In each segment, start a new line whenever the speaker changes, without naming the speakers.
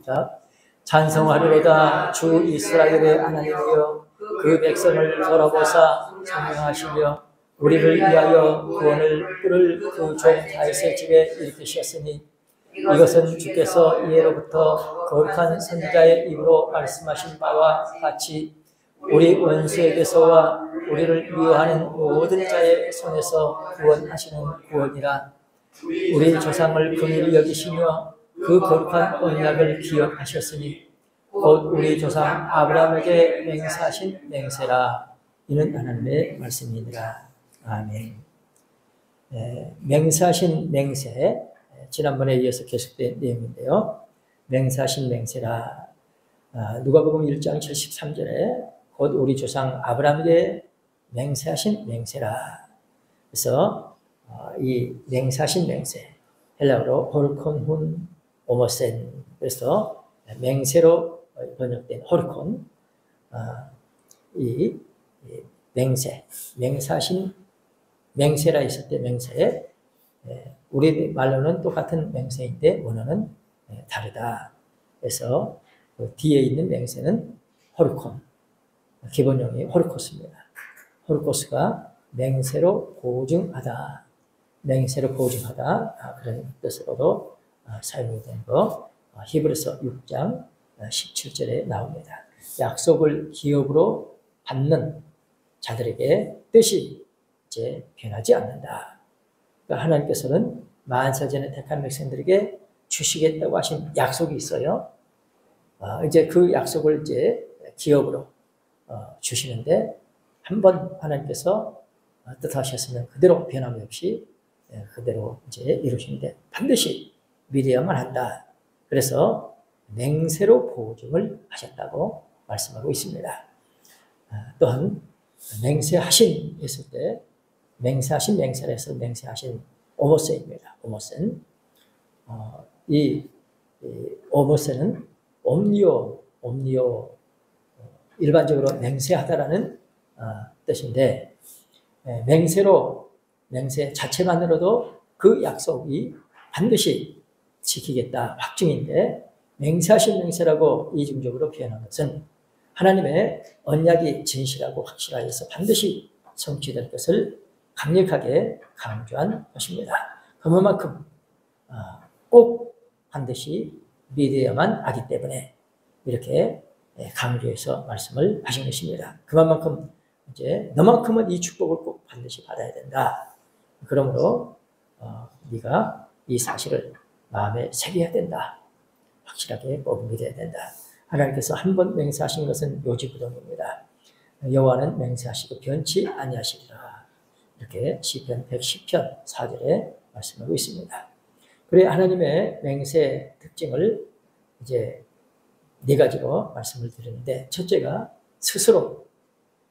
시작. 찬송하리로다. 주 이스라엘의 하나님이여 그 백성을 돌아보사 성령하시며 우리를 위하여 구원을 꿀을 그 종 다윗의 집에 일으키셨으니 이것은 주께서 이에로부터 거룩한 선지자의 입으로 말씀하신 바와 같이 우리 원수에게서와 우리를 미워하는 모든 자의 손에서 구원하시는 구원이라. 우리 조상을 긍휼히 여기시며 그 거룩한 언약을 기억하셨으니 곧 우리 조상 아브라함에게 맹세하신 맹세라. 이는 하나님의 말씀이니라. 아멘. 맹세하신 맹세, 지난번에 이어서 계속된 내용인데요. 맹세하신 맹세라. 누가복음 1장 73절에 곧 우리 조상 아브라함에게 맹세하신 맹세라. 그래서 이 맹세하신 맹세, 헬라어로 호르콘 훈 오모센, 그래서 맹세로 번역된 호르콘, 이 맹세, 맹세하신 맹세라 있을 때 맹세, 우리 말로는 똑같은 맹세인데 원어는 다르다. 그래서 그 뒤에 있는 맹세는 호르콘, 기본형이 호르코스입니다. 호르코스가 맹세로 보증하다, 맹세로 보증하다, 그런 뜻으로도 사용이 된 거 히브리서 6장 17절에 나옵니다. 약속을 기업으로 받는 자들에게 뜻이 이제 변하지 않는다. 그러니까 하나님께서는 만세전에 택한 백성들에게 주시겠다고 하신 약속이 있어요. 이제 그 약속을 이제 기업으로 주시는데 한번 하나님께서 뜻하셨으면 그대로 변함이 없이 그대로 이제 이루시는데 반드시 믿어야만 한다. 그래서 맹세로 보증을 하셨다고 말씀하고 있습니다. 또한 맹세하신 했을 때 맹세하신 맹세라 해서 맹세하신 오모세입니다. 오모센. 이 오모세는 옴니오 일반적으로 맹세하다라는 뜻인데 맹세 자체만으로도 그 약속이 반드시 지키겠다 확증인데 맹세하신 맹세라고 이중적으로 표현한 것은 하나님의 언약이 진실하고 확실하여서 반드시 성취될 것을 강력하게 강조한 것입니다. 그만큼 꼭 반드시 믿어야만 하기 때문에 이렇게 강조해서 말씀을 하신 것입니다. 그만큼 이제 너만큼은 이 축복을 꼭 반드시 받아야 된다. 그러므로 네가 이 사실을 마음에 새겨야 된다. 확실하게 꼭 믿어야 된다. 하나님께서 한 번 맹세하신 것은 요지부동입니다. 여호와는 맹세하시고 변치 아니하시리라. 이렇게 시편 110편 4절에 말씀하고 있습니다. 그래 하나님의 맹세 특징을 이제 네 가지로 말씀을 드렸는데 첫째가 스스로를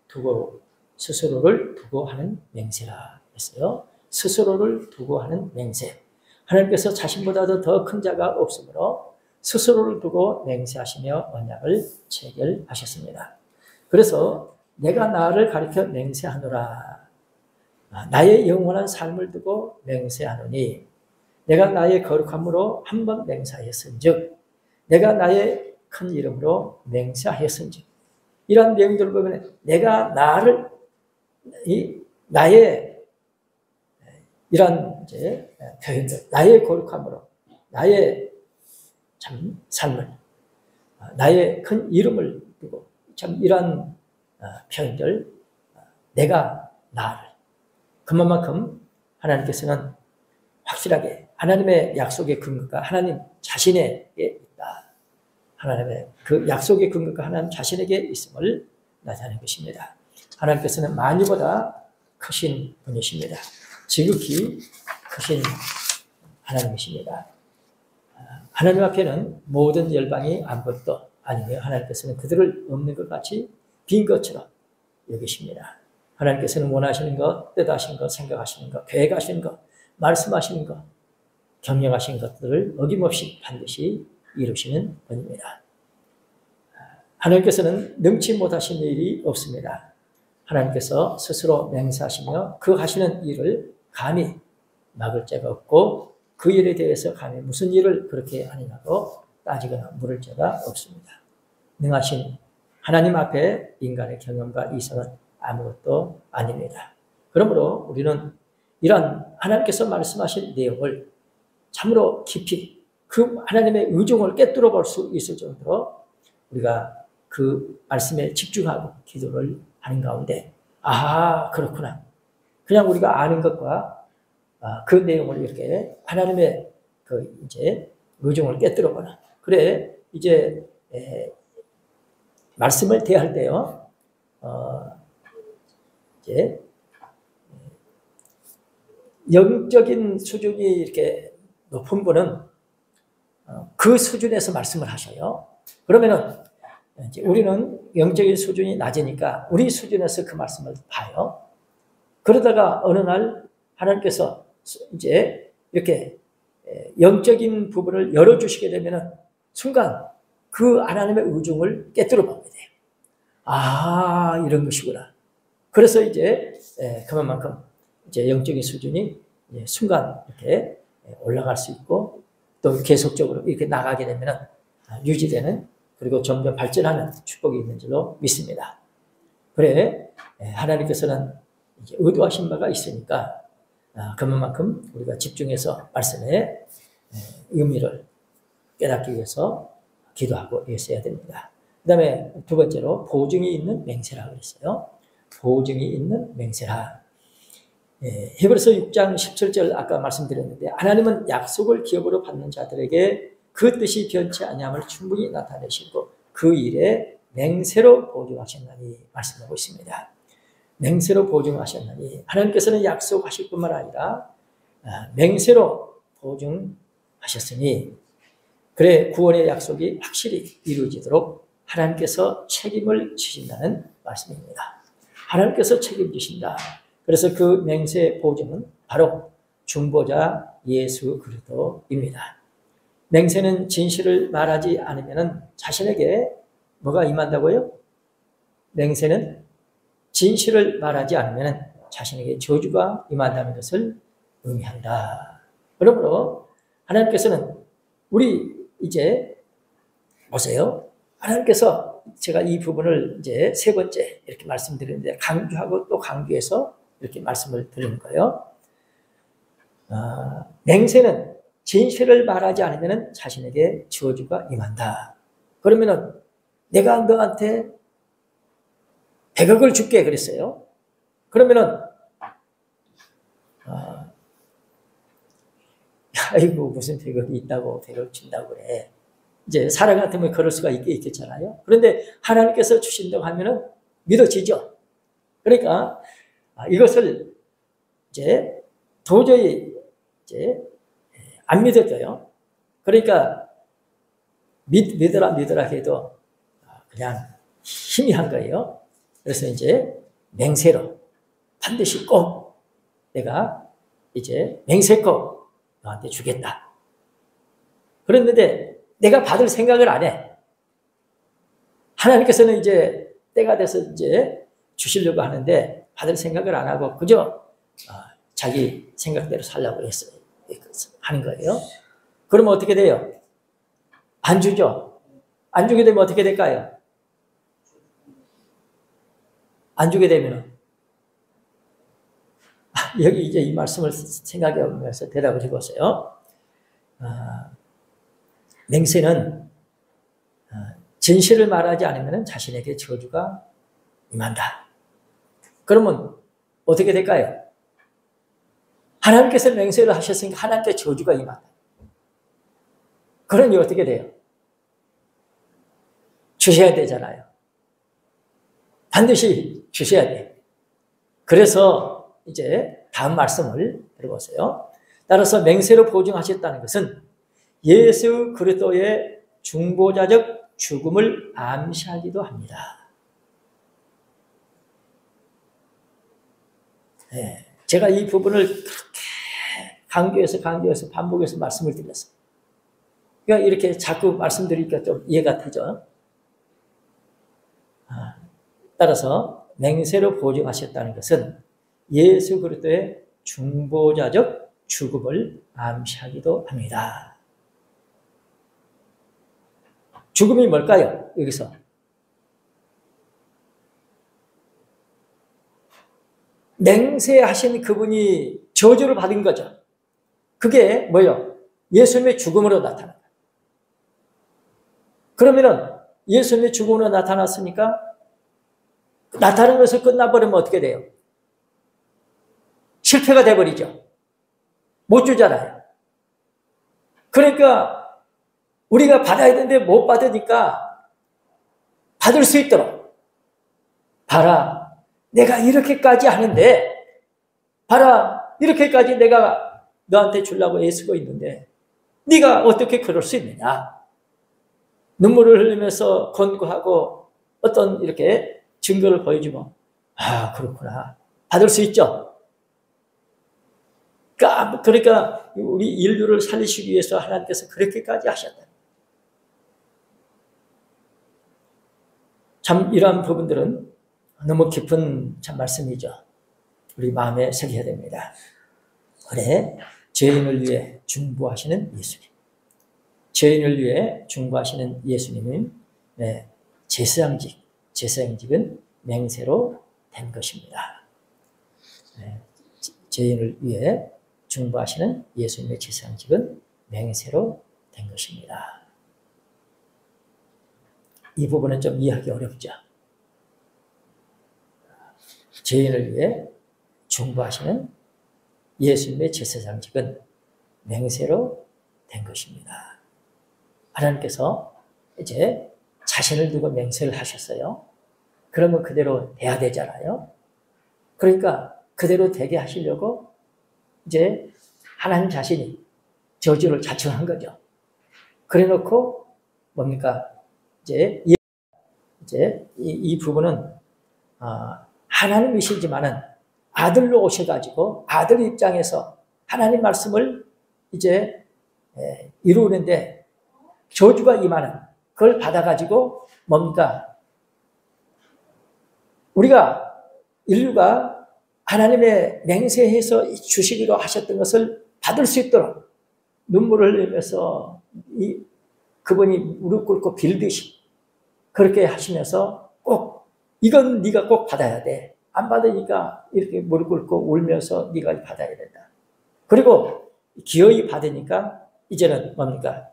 두고 하는 맹세라 했어요. 스스로를 두고 하는 맹세. 하나님께서 자신보다도 더 큰 자가 없으므로 스스로를 두고 맹세하시며 언약을 체결하셨습니다. 그래서 내가 나를 가리켜 맹세하노라. 나의 영원한 삶을 두고 맹세하노니 내가 나의 거룩함으로 한 번 맹세하였은즉 내가 나의 큰 이름으로 맹세하였은즉 이런 내용들을 보면 내가 나의 이런 이제 표현들, 나의 거룩함으로 나의 참 삶을, 나의 큰 이름을 두고 참 이런 표현들, 내가 나를 그만큼 하나님께서는 확실하게 하나님의 약속의 근거가 하나님 자신에게 있다. 하나님의 그 약속의 근거가 하나님 자신에게 있음을 나타내는 것입니다. 하나님께서는 만유보다 크신 분이십니다. 지극히 크신 하나님이십니다. 하나님 앞에는 모든 열방이 아무것도 아니며 하나님께서는 그들을 없는 것 같이 빈 것처럼 여기십니다. 하나님께서는 원하시는 것, 뜻하시는 것, 생각하시는 것, 계획하시는 것, 말씀하시는 것, 경영하시는 것들을 어김없이 반드시 이루시는 분입니다. 하나님께서는 능치 못하신 일이 없습니다. 하나님께서 스스로 맹세하시며 그 하시는 일을 감히 막을 자가 없고 그 일에 대해서 감히 무슨 일을 그렇게 하느냐고 따지거나 물을 죄가 없습니다. 능하신 하나님 앞에 인간의 경험과 이성은 아무것도 아닙니다. 그러므로 우리는 이런 하나님께서 말씀하신 내용을 참으로 깊이 그 하나님의 의중을 꿰뚫어 볼 수 있을 정도로 우리가 그 말씀에 집중하고 기도를 하는 가운데 그렇구나. 그냥 우리가 아는 것과 그 내용을 이렇게 하나님의 그 이제 의중을 꿰뚫어 보는. 그래 이제 말씀을 대할 때요. 이제 영적인 수준이 이렇게 높은 분은 그 수준에서 말씀을 하셔요. 그러면은 이제 우리는 영적인 수준이 낮으니까 우리 수준에서 그 말씀을 봐요. 그러다가 어느 날 하나님께서 이제 이렇게 영적인 부분을 열어주시게 되면은 순간 그 하나님의 의중을 깨뜨려 보게 돼요. 이런 것이구나. 그래서 이제 그만큼 이제 영적인 수준이 순간 이렇게 올라갈 수 있고 또 계속적으로 이렇게 나가게 되면은 유지되는 그리고 점점 발전하는 축복이 있는 줄로 믿습니다. 그래 하나님께서는 이제 의도하신 바가 있으니까 그만큼 우리가 집중해서 말씀의 의미를 깨닫기 위해서 기도하고 있어야 됩니다. 그 다음에 두 번째로 보증이 있는 맹세라 그랬어요. 보증이 있는 맹세라. 히브리서 6장 17절 아까 말씀드렸는데 하나님은 약속을 기업으로 받는 자들에게 그 뜻이 변치 아니함을 충분히 나타내시고 그 일에 맹세로 보증하셨나니 말씀하고 있습니다. 맹세로 보증하셨나니 하나님께서는 약속하실 뿐만 아니라 맹세로 보증하셨으니 그래 구원의 약속이 확실히 이루어지도록 하나님께서 책임을 지신다는 말씀입니다. 하나님께서 책임지신다. 그래서 그 맹세 보증은 바로 중보자 예수 그리스도입니다. 맹세는 진실을 말하지 않으면 자신에게 뭐가 임한다고요? 맹세는 진실을 말하지 않으면 자신에게 저주가 임한다는 것을 의미한다. 그러므로 하나님께서는 우리 이제 보세요. 하나님께서 제가 이 부분을 이제 세 번째 이렇게 말씀드리는데 강조하고 또 강조해서 이렇게 말씀을 드리는 거예요. 맹세는 진실을 말하지 않으면 자신에게 저주가 임한다. 그러면은 내가 너한테 100억을 줄게 그랬어요. 그러면은 아이고 무슨 100억이 있다고 100억 준다고 그래. 이제 사람 같으면 그럴 수가 있겠잖아요. 그런데 하나님께서 주신다고 하면은 믿어지죠. 그러니까 이것을 이제 도저히 이제 안 믿어져요. 그러니까 믿으라 해도 그냥 희미한 거예요. 그래서 이제 맹세로 반드시 꼭 내가 이제 맹세코 너한테 주겠다. 그랬는데 내가 받을 생각을 안 해. 하나님께서는 이제 때가 돼서 이제 주시려고 하는데 받을 생각을 안 하고 그저 자기 생각대로 살려고 했어요. 하는 거예요. 그러면 어떻게 돼요? 안 주죠. 안 주게 되면 어떻게 될까요? 안 주게 되면 여기 이제 이 말씀을 생각해 보면서 대답을 해보세요. 맹세는 진실을 말하지 않으면 자신에게 저주가 임한다. 그러면 어떻게 될까요? 하나님께서 맹세를 하셨으니까 하나님께 저주가 임한다. 그러니 어떻게 돼요? 주셔야 되잖아요. 반드시 주셔야 돼요. 그래서 이제 다음 말씀을 들어보세요. 따라서 맹세로 보증하셨다는 것은 예수 그리스도의 중보자적 죽음을 암시하기도 합니다. 네, 제가 이 부분을 그렇게 강조해서 반복해서 말씀을 드렸어요. 그러니까 이렇게 자꾸 말씀드리니까 좀 이해가 되죠. 따라서 맹세로 보증하셨다는 것은 예수 그리스도의 중보자적 죽음을 암시하기도 합니다. 죽음이 뭘까요? 여기서. 맹세하신 그분이 저주를 받은 거죠. 그게 뭐예요? 예수님의 죽음으로 나타난 거예요. 그러면은 예수님의 죽음으로 나타났으니까 나타난 것을 끝나버리면 어떻게 돼요? 실패가 돼버리죠. 못 주잖아요. 그러니까 우리가 받아야 되는데 못 받으니까 받을 수 있도록 봐라. 내가 이렇게까지 하는데 봐라. 이렇게까지 내가 너한테 주려고 애쓰고 있는데 네가 어떻게 그럴 수 있느냐. 눈물을 흘리면서 권고하고 어떤 이렇게 증거를 보여주면 아 그렇구나. 받을 수 있죠. 그러니까 우리 인류를 살리시기 위해서 하나님께서 그렇게까지 하셨다. 참 이러한 부분들은 너무 깊은 참 말씀이죠. 우리 마음에 새겨야 됩니다. 그래, 죄인을 위해 중보하시는 예수님. 죄인을 위해 중보하시는 예수님은 제사장직은 맹세로 된 것입니다. 죄인을 위해 중보하시는 예수님의 제사장직은 맹세로 된 것입니다. 이 부분은 좀 이해하기 어렵죠. 죄인을 위해 중보하시는 예수님의 제사장직은 맹세로 된 것입니다. 하나님께서 이제 자신을 두고 맹세를 하셨어요. 그러면 그대로 돼야 되잖아요. 그러니까 그대로 되게 하시려고 이제 하나님 자신이 저주를 자청한 거죠. 그래 놓고 뭡니까? 이제 이 부분은 하나님이시지만은 아들로 오셔가지고 아들 입장에서 하나님 말씀을 이제 이루는데 저주가 임하는 그걸 받아가지고 뭡니까? 우리가 인류가 하나님의 맹세해서 주시기로 하셨던 것을 받을 수 있도록 눈물을 흘리면서 그분이 무릎 꿇고 빌듯이 그렇게 하시면서 꼭 이건 네가 꼭 받아야 돼. 안 받으니까 이렇게 무릎 꿇고 울면서 네가 받아야 된다. 그리고 기어이 받으니까 이제는 뭡니까?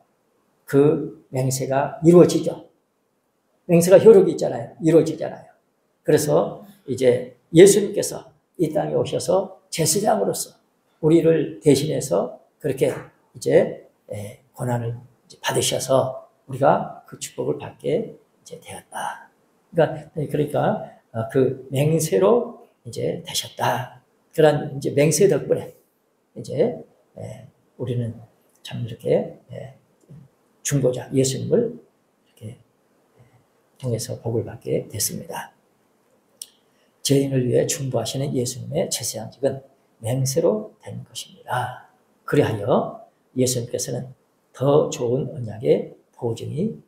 그 맹세가 이루어지죠. 맹세가 효력이 있잖아요. 이루어지잖아요. 그래서 이제 예수님께서 이 땅에 오셔서 제사장으로서 우리를 대신해서 그렇게 이제 고난을 받으셔서 우리가 그 축복을 받게 이제 되었다. 그러니까 그 맹세로 이제 되셨다. 그런 이제 맹세 덕분에 이제 우리는 참 이렇게 중보자 예수님을 이렇게 통해서 복을 받게 됐습니다. 죄인을 위해 중보하시는 예수님의 제사장직은 맹세로 된 것입니다. 그리하여 예수님께서는 더 좋은 언약의 보증이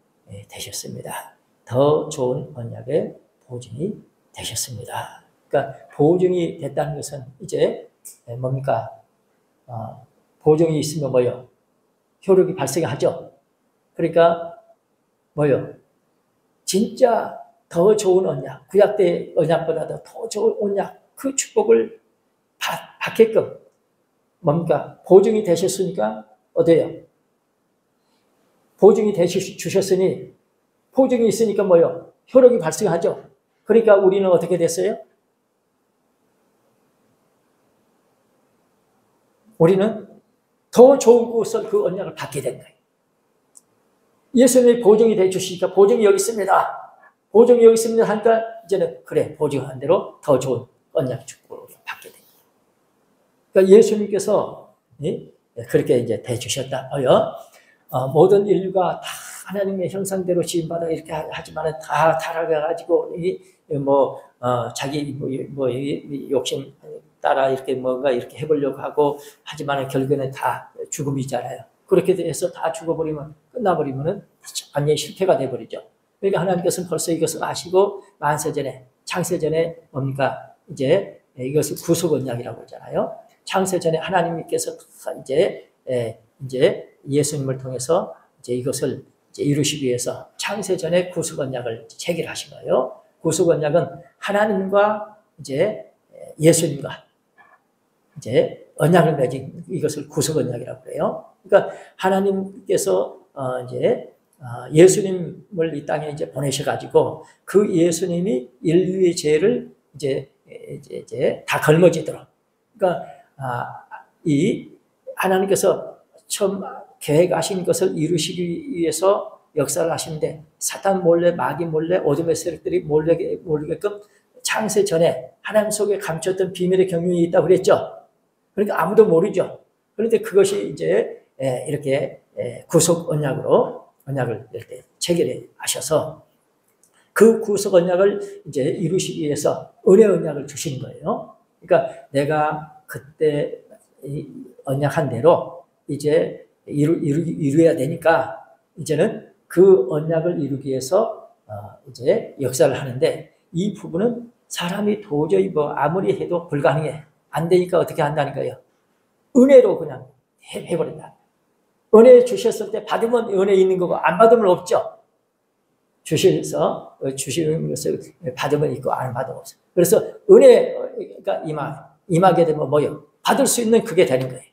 되셨습니다. 더 좋은 언약의 보증이 되셨습니다. 그러니까 보증이 됐다는 것은 이제 뭡니까? 보증이 있으면 뭐요? 효력이 발생하죠. 그러니까 뭐요? 진짜 더 좋은 언약, 구약 때 언약보다도 더 좋은 언약, 그 축복을 받게끔 뭡니까? 보증이 되셨으니까 어때요? 보증이 주셨으니 보증이 있으니까 뭐요? 효력이 발생하죠. 그러니까 우리는 어떻게 됐어요? 우리는 더 좋은 것을 그 언약을 받게 된 거예요. 예수님이 보증이 돼 주시니까 보증이 여기 있습니다. 보증이 여기 있습니다 하니까 이제는 그래 보증한 대로 더 좋은 언약 축복을 받게 된 거예요. 그러니까 예수님께서 그렇게 이제 돼 주셨다고요. 모든 인류가 다 하나님의 형상대로 지음받아 이렇게 하지만은 다 타락해가지고 자기 욕심 따라 이렇게 뭔가 이렇게 해보려고 하고 하지만은 결국에는 다 죽음이잖아요. 그렇게 해서 다 죽어버리면 끝나버리면은 완전히 실패가 돼버리죠. 그러니까 하나님께서는 벌써 이것을 아시고 만세전에 창세전에 뭡니까 이제 이것을 구속 언약이라고 하잖아요. 창세전에 하나님께서 이제 예수님을 통해서 이제 이것을 이제 이루시기 위해서 창세 전에 구속 언약을 체결하신 거예요. 구속 언약은 하나님과 이제 예수님과 이제 언약을 맺은 이것을 구속 언약이라고 그래요. 그러니까 하나님께서 이제 예수님을 이 땅에 이제 보내셔가지고 그 예수님이 인류의 죄를 이제 다 걸머지도록. 그러니까 이 하나님께서 처음 계획하신 것을 이루시기 위해서 역사를 하시는데 사탄 몰래 마귀 몰래 어둠의 세력들이 모르게끔 창세 전에 하나님 속에 감췄던 비밀의 경륜이 있다고 그랬죠. 그러니까 아무도 모르죠. 그런데 그것이 이제 이렇게 구속 언약을 이렇게 체결하셔서 그 구속 언약을 이제 이루시기 위해서 은혜 언약을 주신 거예요. 그러니까 내가 그때 언약한 대로 이제 이루어야 되니까 이제는 그 언약을 이루기 위해서 이제 역사를 하는데 이 부분은 사람이 도저히 뭐 아무리 해도 불가능해. 안 되니까 어떻게 한다니까요. 은혜로 그냥 해버린다. 은혜 주셨을 때 받으면 은혜 있는 거고 안 받으면 없죠. 주시는 것을 받으면 있고 안 받으면 없어요. 그래서 은혜가 임하게 되면 뭐요? 받을 수 있는 그게 되는 거예요.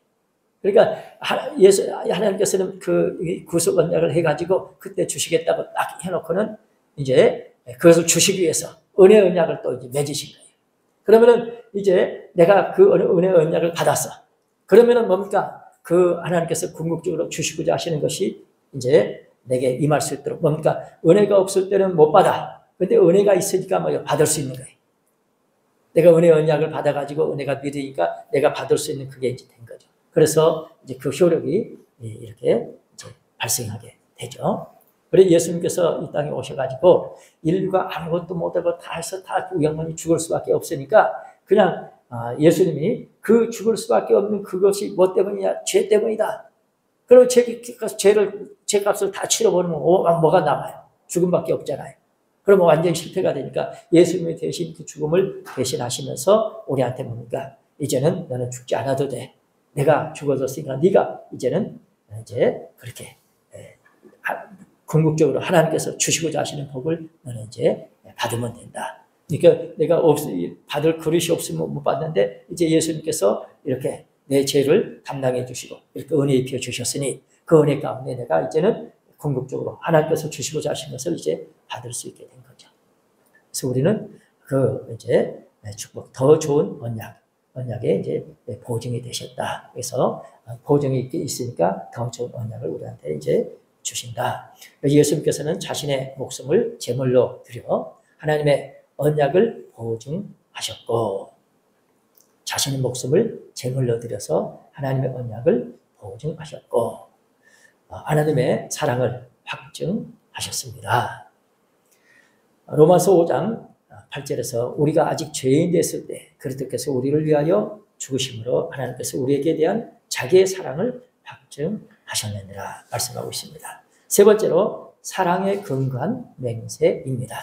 그러니까 하나님께서는 그 구속 언약을 해가지고 그때 주시겠다고 딱 해놓고는 이제 그것을 주시기 위해서 은혜 언약을 또 이제 맺으신 거예요. 그러면은 이제 내가 그 은혜 언약을 받았어. 그러면은 뭡니까? 그 하나님께서 궁극적으로 주시고자 하시는 것이 이제 내게 임할 수 있도록 뭡니까? 은혜가 없을 때는 못 받아. 근데 은혜가 있으니까 뭐요? 받을 수 있는 거예요. 내가 은혜 언약을 받아가지고 은혜가 믿으니까 내가 받을 수 있는 그게 이제 된 거죠. 그래서 이제 그 효력이 이렇게 이제 발생하게 되죠. 그래서 예수님께서 이 땅에 오셔가지고 인류가 아무것도 못하고 다 해서 다 영원히 죽을 수밖에 없으니까 그냥 예수님이 그 죽을 수밖에 없는 그것이 뭐 때문이냐? 죄 때문이다. 그럼 죄값을 다 치러버리면 뭐가 남아요? 죽음밖에 없잖아요. 그러면 완전히 실패가 되니까 예수님이 대신 그 죽음을 대신하시면서 우리한테 뭡니까? 이제는 너는 죽지 않아도 돼. 내가 죽어졌으니까 네가 이제는 이제 그렇게 궁극적으로 하나님께서 주시고자 하시는 복을 너는 이제 받으면 된다. 그러니까 내가 받을 그릇이 없으면 못 받는데 이제 예수님께서 이렇게 내 죄를 담당해 주시고 이렇게 은혜 입혀 주셨으니 그 은혜 가운데 내가 이제는 궁극적으로 하나님께서 주시고자 하신 것을 이제 받을 수 있게 된 거죠. 그래서 우리는 그 이제 축복, 더 좋은 언약의 이제 보증이 되셨다. 그래서 보증이 있으니까 더 좋은 언약을 우리한테 이제 주신다. 예수님께서는 자신의 목숨을 제물로 드려 하나님의 언약을 보증하셨고 자신의 목숨을 제물로 드려서 하나님의 언약을 보증하셨고 하나님의 사랑을 확증하셨습니다. 로마서 5장 8절에서 우리가 아직 죄인 됐을 때 그리스도께서 우리를 위하여 죽으심으로 하나님께서 우리에게 대한 자기의 사랑을 확증하셨느니라 말씀하고 있습니다. 세 번째로 사랑의 근거한 맹세입니다.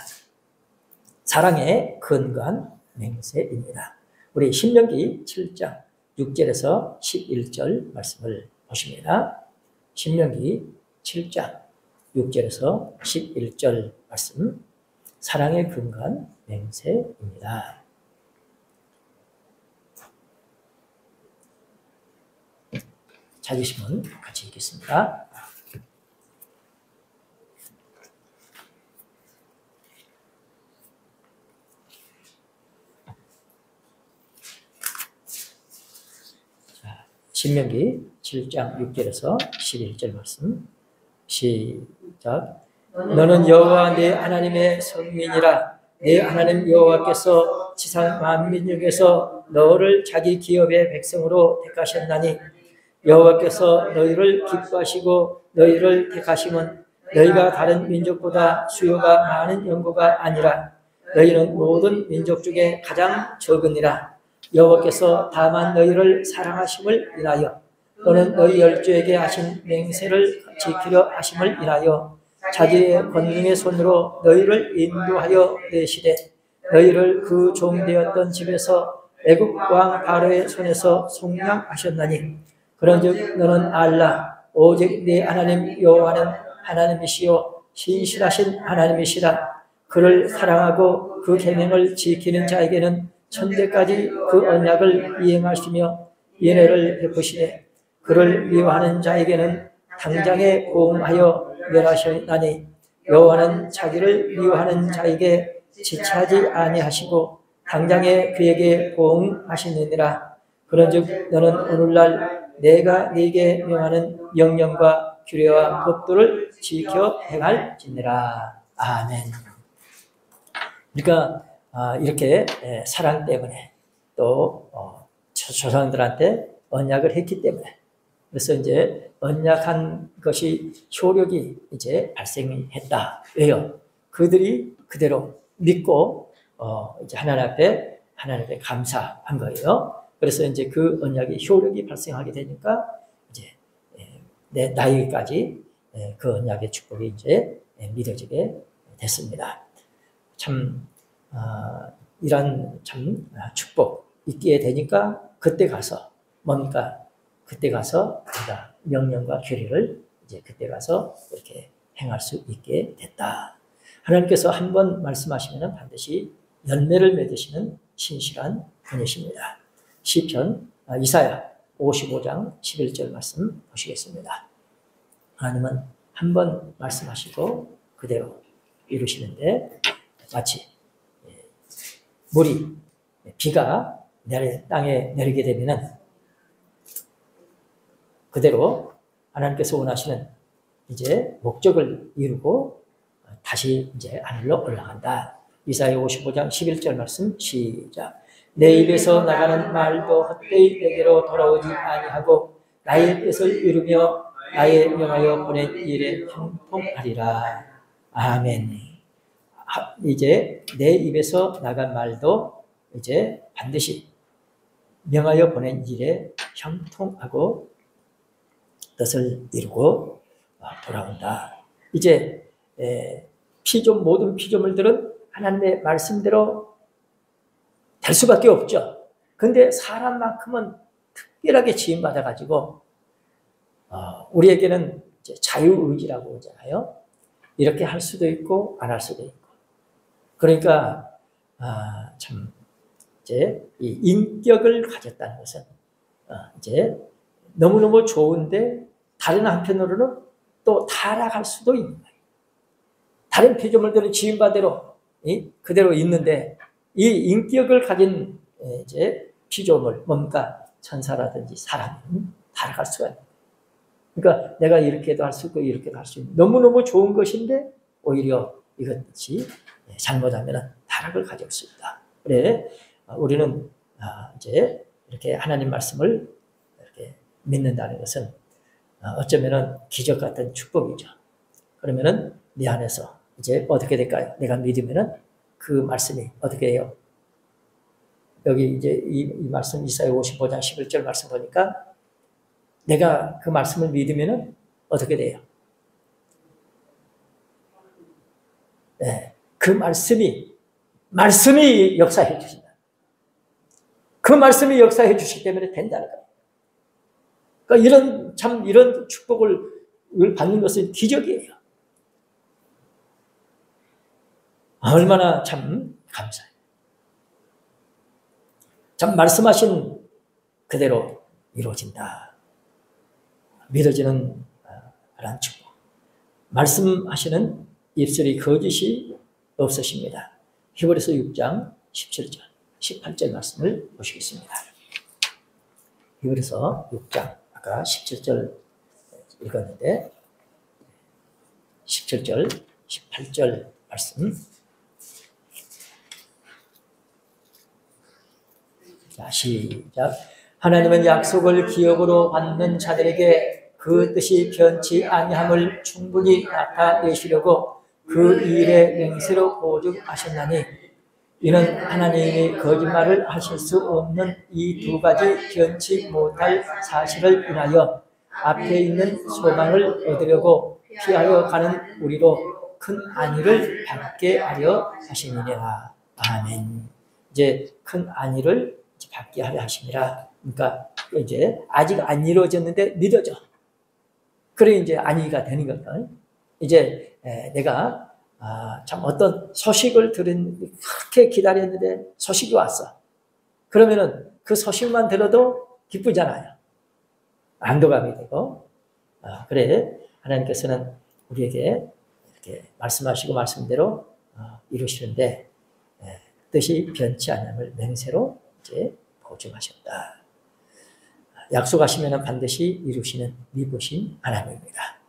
사랑의 근거한 맹세입니다. 우리 신명기 7장 6절에서 11절 말씀을 보십니다. 신명기 7장 6절에서 11절 말씀 사랑의 근거한 맹세입니다. 찾으시면 같이 읽겠습니다. 신명기 7장 6절에서 11절 말씀 시작. 너는 여호와 내 하나님의 성민이라. 내 하나님 여호와께서 지상 만민 중에서 너를 자기 기업의 백성으로 택하셨나니 여호와께서 너희를 기뻐하시고 너희를 택하심은 너희가 다른 민족보다 수요가 많은 연고가 아니라 너희는 모든 민족 중에 가장 적으니라. 여호와께서 다만 너희를 사랑하심을 인하여 또는 너희 열조에게 하신 맹세를 지키려 하심을 인하여 자기의 권능의 손으로 너희를 인도하여 내시되 너희를 그 종되었던 집에서 애굽 왕 바로의 손에서 속량하셨나니 그런즉 너는 알라 오직 네 하나님 여호와는 하나님이시요 신실하신 하나님이시라. 그를 사랑하고 그 계명을 지키는 자에게는 천대까지 그 언약을 이행하시며 은혜를 베푸시되 그를 미워하는 자에게는 당장에 보응하여 멸하시나니 여호와는 자기를 미워하는 자에게 지체하지 아니하시고 당장에 그에게 보응하시느니라. 그런즉 너는 오늘날 내가 네게 명하는 명령과 규례와 법도를 지켜 행할지니라. 아멘. 그러니까 이렇게 사랑 때문에 또 조상들한테 언약을 했기 때문에 그래서 이제 언약한 것이 효력이 이제 발생이 했다. 왜요? 그들이 그대로 믿고 이제 하나님 앞에 감사한 거예요. 그래서 이제 그 언약이 효력이 발생하게 되니까 이제 내 나이까지 그 언약의 축복이 이제 믿어지게 됐습니다. 참 이런 참 축복 있게 되니까 그때 가서 뭡니까? 그때 가서 우리가 명령과 규례를 이제 그때 가서 이렇게 행할 수 있게 됐다. 하나님께서 한번 말씀하시면 반드시 열매를 맺으시는 신실한 분이십니다. 시편 이사야 55장 11절 말씀 보시겠습니다. 하나님은 한번 말씀하시고 그대로 이루시는데 마치 물이 비가 땅에 내리게 되면은 그대로 하나님께서 원하시는 이제 목적을 이루고 다시 이제 하늘로 올라간다. 이사야 55장 11절 말씀 시작. 내 입에서 나가는 말도 헛되이 내게로 돌아오지 아니하고 나의 뜻을 이루며 나의 명하여 보낸 일에 형통하리라. 아멘. 이제 내 입에서 나간 말도 이제 반드시 명하여 보낸 일에 형통하고 뜻을 이루고 돌아온다. 이제 모든 피조물들은 하나님의 말씀대로 될 수밖에 없죠. 근데 사람만큼은 특별하게 지음받아가지고 우리에게는 이제 자유의지라고 하잖아요. 이렇게 할 수도 있고 안 할 수도 있고. 그러니까 참 이제 이 인격을 가졌다는 것은 이제 너무너무 좋은데 다른 한편으로는 또 타락할 수도 있는 거예요. 다른 피조물들은 지음바대로 그대로 있는데 이 인격을 가진 이제 피조물 뭡니까? 천사라든지 사람은 타락할 수가 있는 거예요. 그러니까 내가 이렇게도 할 수 있고 이렇게도 할 수 있는 너무너무 좋은 것인데 오히려 이것이 잘못하면 타락을 가져올 수 있다. 그래 우리는 이제 이렇게 하나님 말씀을 이렇게 믿는다는 것은 어쩌면은 기적 같은 축복이죠. 그러면은 내 안에서 이제 어떻게 될까요? 내가 믿으면은 그 말씀이 어떻게 해요? 여기 이제 이 말씀 이사야 55장 11절 말씀 보니까 내가 그 말씀을 믿으면은 어떻게 돼요? 네, 그 말씀이 역사해 주신다. 그 말씀이 역사해 주시기 때문에 된다는 거예요. 그러니까 이런 축복을 받는 것은 기적이에요. 얼마나 참 감사해요. 참 말씀하신 그대로 이루어진다. 믿어지는 그런 축복. 말씀하시는 입술이 거짓이 없으십니다. 히브리서 6장 17절, 18절 말씀을 보시겠습니다. 히브리서 6장 아까 17절 읽었는데 17절, 18절 말씀. 자, 시작. 하나님은 약속을 기업으로 받는 자들에게 그 뜻이 변치 아니함을 충분히 나타내시려고 그 일의 맹세로 보증하셨나니 이는 하나님이 거짓말을 하실 수 없는 이 두 가지 변치 못할 사실을 인하여 앞에 있는 소망을 얻으려고 피하여 가는 우리로 큰 안위를 받게 하려 하시니라. 아멘. 이제 큰 안위를 받게 하려 하심이라. 그러니까 이제 아직 안 이루어졌는데 믿어져. 그래 이제 안위가 되는 거다. 이제 내가 참 어떤 소식을 들은 그렇게 기다렸는데 소식이 왔어. 그러면은 그 소식만 들어도 기쁘잖아요. 안도감이 되고. 그래 하나님께서는 우리에게 이렇게 말씀하시고 말씀대로 이루시는데 뜻이 변치 않음을 맹세로 이제 보증하셨다. 약속하시면 반드시 이루시는 미쁘신 하나님입니다.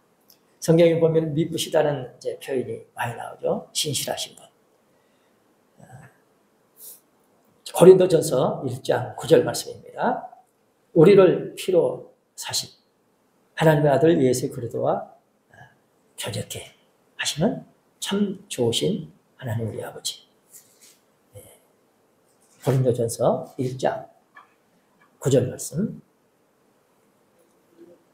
성경에 보면 미쁘시다는 이제 표현이 많이 나오죠. 신실하신 분. 고린도전서 1장 9절 말씀입니다. 우리를 피로 사신 하나님의 아들 예수 그리스도와 교제케 하시는 참 좋으신 하나님 우리 아버지. 고린도전서 1장 9절 말씀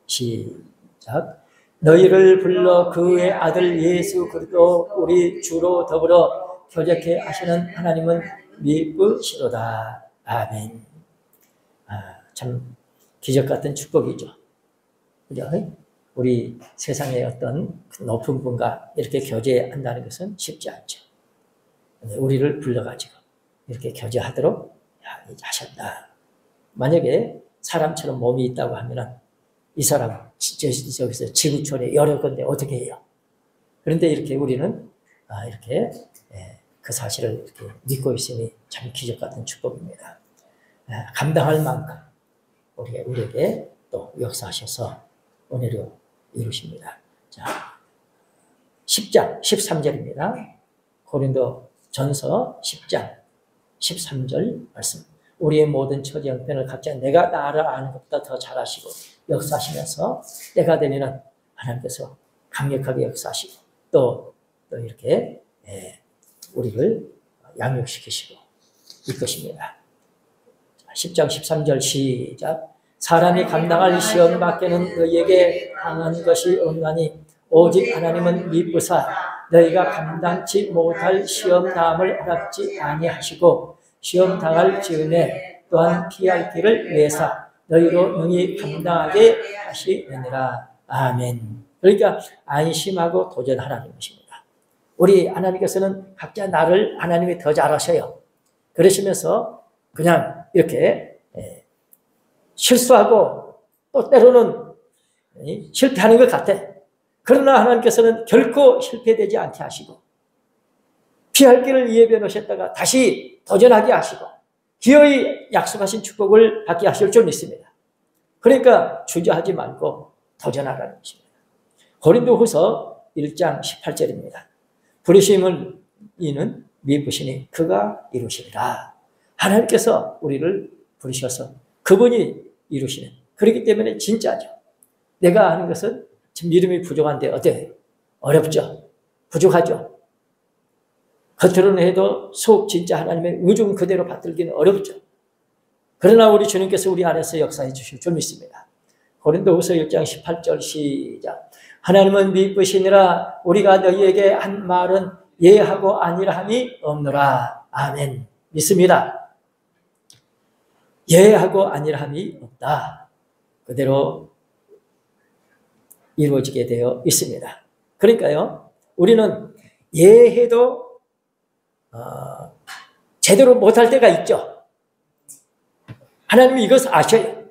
시작. 너희를 불러 그의 아들 예수 그리스도 우리 주로 더불어 교제케 하시는 하나님은 미쁘시로다. 아멘. 참 기적 같은 축복이죠. 그죠? 우리 세상의 어떤 높은 분과 이렇게 교제한다는 것은 쉽지 않죠. 우리를 불러가지고 이렇게 교제하도록 하셨다. 만약에 사람처럼 몸이 있다고 하면은 이 사람 저기서 지구촌에 여러 건데 어떻게 해요? 그런데 이렇게 우리는 이렇게 그 사실을 이렇게 믿고 있으니 참 기적 같은 축복입니다. 감당할 만큼 우리에게 또 역사하셔서 은혜로 이루십니다. 자, 10장 13절입니다. 고린도 전서 10장 13절 말씀. 우리의 모든 처지 형편을 각자 내가 나를 아는 것보다 더 잘하시고 역사하시면서 때가 되면은 하나님께서 강력하게 역사하시고 또 이렇게 우리를 양육시키시고 이것입니다. 10장 13절 시작. 사람이 감당할 시험 밖에는 너희에게 당한 것이 없나니 오직 하나님은 미쁘사 너희가 감당치 못할 시험 당함을 허락지 아니하시고 시험 당할 즈음에 또한 피할 길을 내사 너희로 능히 감당하게 하시느니라. 아멘. 그러니까 안심하고 도전하라는 것입니다. 우리 하나님께서는 각자 나를 하나님이 더 잘 아셔요. 그러시면서 그냥 이렇게 실수하고 또 때로는 실패하는 것 같아. 그러나 하나님께서는 결코 실패되지 않게 하시고 피할 길을 예비해 놓으셨다가 다시 도전하게 하시고 기어이 약속하신 축복을 받게 하실 줄 믿습니다. 그러니까 주저하지 말고 도전하라는 것입니다. 고린도후서 1장 18절입니다. 부르심을 이는 미쁘시니 그가 이루시리라. 하나님께서 우리를 부르셔서 그분이 이루시는. 그렇기 때문에 진짜죠. 내가 아는 것은 지금 믿음이 부족한데 어때요? 어렵죠? 부족하죠? 겉으로는 해도 속 진짜 하나님의 의중 그대로 받들기는 어렵죠. 그러나 우리 주님께서 우리 안에서 역사해 주실 줄 믿습니다. 고린도후서 1장 18절 시작. 하나님은 미쁘시니라 우리가 너희에게 한 말은 예하고 아니라 함이 없노라. 아멘. 믿습니다. 예하고 아니라 함이 없다. 그대로 이루어지게 되어 있습니다. 그러니까요, 우리는 예해도 제대로 못할 때가 있죠. 하나님이 이것을 아셔요.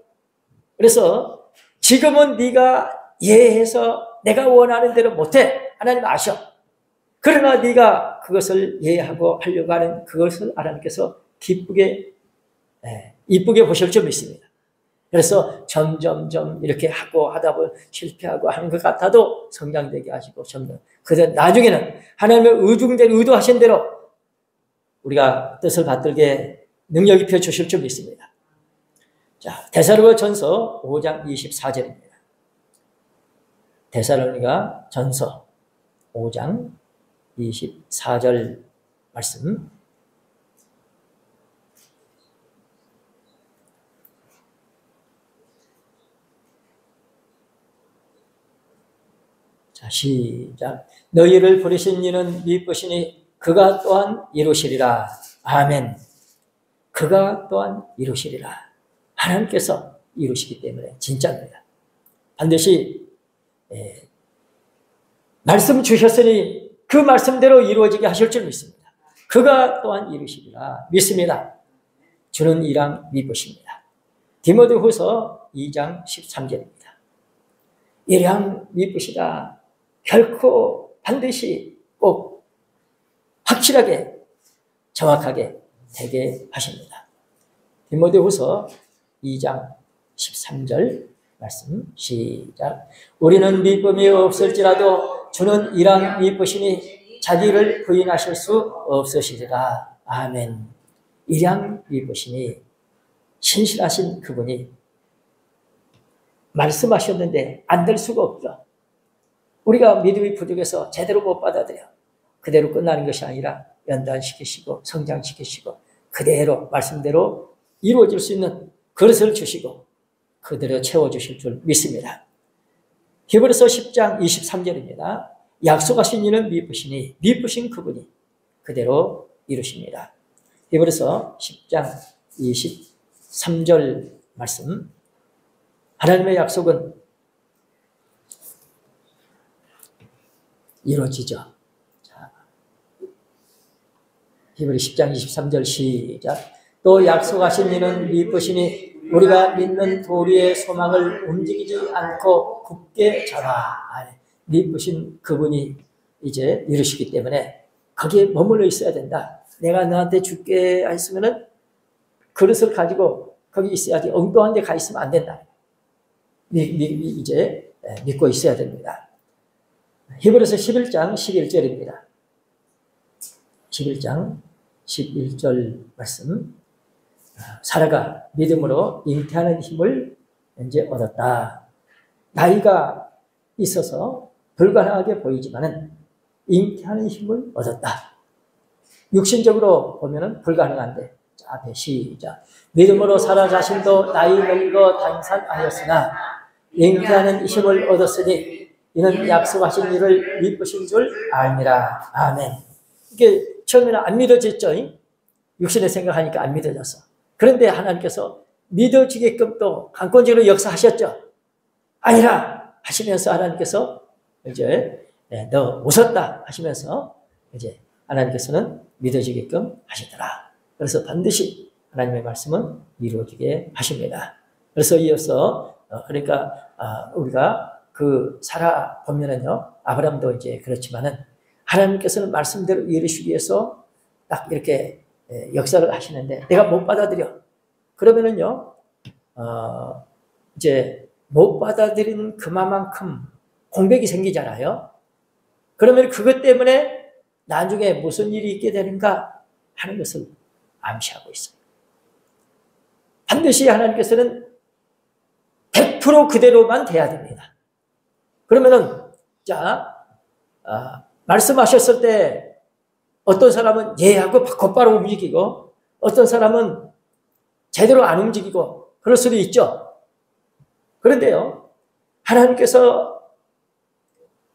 그래서 지금은 네가 예해서 내가 원하는 대로 못해. 하나님 아셔. 그러나 네가 그것을 예하고 하려고 하는 그것을 하나님께서 기쁘게 이쁘게 보실 줄 믿습니다. 그래서 점점점 이렇게 하고 하다 보면 실패하고 하는 것 같아도 성장되게 하시고 점점 그래서 나중에는 하나님의 의도하신 대로 우리가 뜻을 받들게 능력 입혀 주실 줄 믿습니다. 자, 데살로니가전서 5장 24절입니다. 데살로니가전서 5장 24절 말씀. 자, 시작. 너희를 부르신 이는 미쁘시니 그가 또한 이루시리라. 아멘. 그가 또한 이루시리라. 하나님께서 이루시기 때문에 진짜입니다. 반드시 말씀 주셨으니 그 말씀대로 이루어지게 하실 줄 믿습니다. 그가 또한 이루시리라 믿습니다. 주는 이랑 믿으십니다. 디모데후서 2장 13절입니다. 이랑 믿으시다. 결코 반드시 꼭 확실하게 정확하게 되게 하십니다. 디모데후서 2장 13절 말씀 시작. 우리는 믿음이 없을지라도 주는 이랑 믿으시니 자기를 부인하실 수 없으시리라. 아멘. 이랑 믿으시니 신실하신 그분이 말씀하셨는데 안 될 수가 없죠. 우리가 믿음이 부족해서 제대로 못 받아들여. 그대로 끝나는 것이 아니라 연단시키시고 성장시키시고 그대로 말씀대로 이루어질 수 있는 그릇을 주시고 그대로 채워주실 줄 믿습니다. 히브리서 10장 23절입니다. 약속하신 이는 믿으시니 믿으신 그분이 그대로 이루십니다. 히브리서 10장 23절 말씀. 하나님의 약속은 이루어지죠. 자, 히브리 10장 23절 시작. 또 약속하신 이는 믿으시니 우리가 믿는 도리의 소망을 움직이지 않고 굳게 잡아. 믿으신 그분이 이제 이루시기 때문에 거기에 머물러 있어야 된다. 내가 너한테 줄게 했으면은 그릇을 가지고 거기 있어야지. 엉뚱한 데 가 있으면 안 된다. 이제 믿고 있어야 됩니다. 히브리서 11장 11절입니다. 11장 11절 말씀. 사라가 믿음으로 잉태하는 힘을 이제 얻었다. 나이가 있어서 불가능하게 보이지만은 잉태하는 힘을 얻었다. 육신적으로 보면은 불가능한데. 자, 앞에 시작. 믿음으로 사라 자신도 나이 늙어 단산하였으나 잉태하는 힘을 얻었으니 이는 약속하신 일을 믿으신 줄 알미라. 아멘. 이게 처음에는 안 믿어졌죠. 육신의 생각하니까 안 믿어졌어. 그런데 하나님께서 믿어지게끔 또 강권적으로 역사하셨죠. 아니라 하시면서 하나님께서 이제 너 웃었다 하시면서 이제 하나님께서는 믿어지게끔 하시더라. 그래서 반드시 하나님의 말씀은 이루어지게 하십니다. 그래서 이어서 그러니까 우리가 그 사라 보면은요, 아브라함도 이제 그렇지만은 하나님께서는 말씀대로 이루시기 위해서 딱 이렇게 역사를 하시는데 내가 못 받아들여. 그러면은요, 이제 못 받아들인 그만큼 공백이 생기잖아요. 그러면 그것 때문에 나중에 무슨 일이 있게 되는가 하는 것을 암시하고 있어요. 반드시 하나님께서는 100% 그대로만 돼야 됩니다. 그러면은, 말씀하셨을 때 어떤 사람은 예하고 곧바로 움직이고 어떤 사람은 제대로 안 움직이고 그럴 수도 있죠. 그런데요, 하나님께서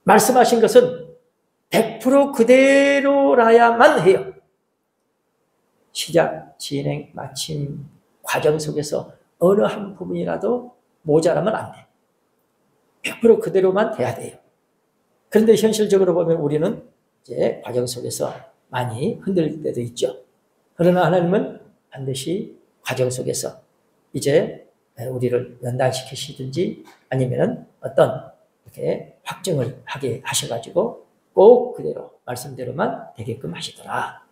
말씀하신 것은 100% 그대로라야만 해요. 시작, 진행, 마침, 과정 속에서 어느 한 부분이라도 모자라면 안 돼. 100% 그대로만 돼야 돼요. 그런데 현실적으로 보면 우리는 이제 과정 속에서 많이 흔들릴 때도 있죠. 그러나 하나님은 반드시 과정 속에서 이제 우리를 연단시키시든지 아니면 어떤 이렇게 확증을 하게 하셔가지고 꼭 그대로 말씀대로만 되게끔 하시더라.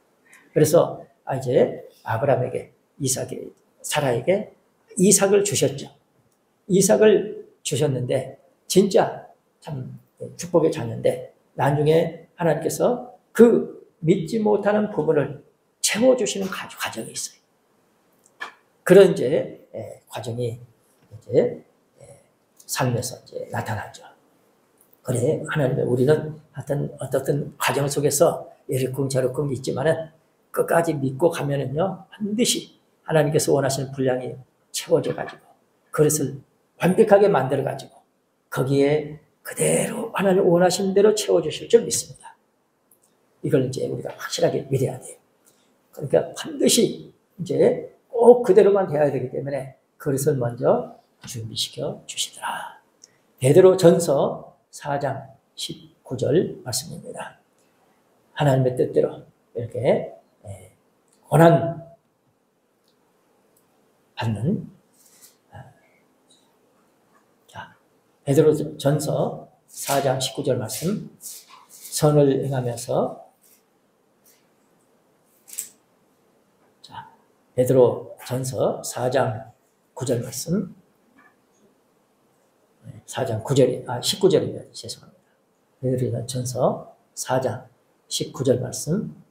그래서 이제 아브라함에게 사라에게 이삭을 주셨죠. 이삭을 주셨는데 진짜 참 축복의 자녀인데 나중에 하나님께서 그 믿지 못하는 부분을 채워주시는 과정이 있어요. 그런 이제 과정이 이제 삶에서 이제 나타나죠. 그래, 하나님의 우리는 하여튼 어떻든 과정 속에서 이러쿵저러쿵 있지만은 끝까지 믿고 가면은요, 반드시 하나님께서 원하시는 분량이 채워져가지고 그릇을 완벽하게 만들어가지고 거기에 그대로 하나님 원하시는 대로 채워주실 줄 믿습니다. 이걸 이제 우리가 확실하게 믿어야 돼요. 그러니까 반드시 이제 꼭 그대로만 돼야 되기 때문에 그릇을 먼저 준비시켜 주시더라. 베드로 전서 4장 9절 말씀입니다. 하나님의 뜻대로 이렇게 고난 받는 베드로전서 4장 19절 말씀, 선을 행하면서 베드로전서 4장 9절 말씀, 4장 9절이 19절입니다. 죄송합니다. 베드로전서 4장 19절 말씀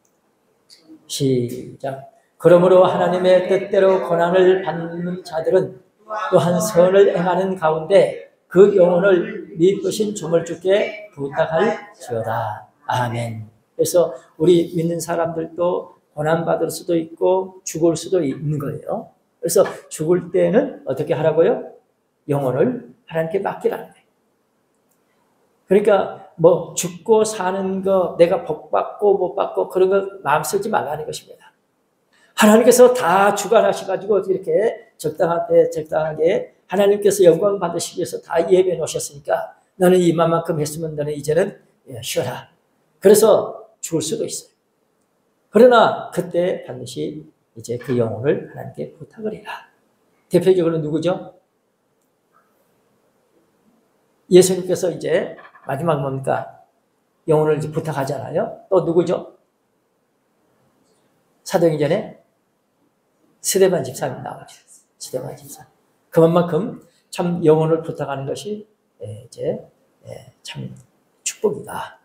시작. 그러므로 하나님의 뜻대로 고난을 받는 자들은 또한 선을 행하는 가운데 그 영혼을 미쁘신 주물주께 부탁할지어다. 아멘. 그래서 우리 믿는 사람들도 고난받을 수도 있고 죽을 수도 있는 거예요. 그래서 죽을 때는 어떻게 하라고요? 영혼을 하나님께 맡기라는 거예요. 그러니까 뭐 죽고 사는 거 내가 복 받고 못 받고 그런 거 마음 쓰지 말라는 것입니다. 하나님께서 다 주관하셔가지고 이렇게 적당한 때 적당하게 하나님께서 영광 받으시기 위해서 다 예배해 놓으셨으니까 너는 이만큼 했으면 너는 이제는 쉬어라. 그래서 죽을 수도 있어요. 그러나 그때 반드시 이제 그 영혼을 하나님께 부탁을 해라. 대표적으로 누구죠? 예수님께서 이제 마지막 뭡니까? 영혼을 이제 부탁하잖아요. 또 누구죠? 사도행전에 스데반 집사님 나오죠. 스데반 집사. 그만큼 참 영혼을 부탁하는 것이 이제 참 축복이다.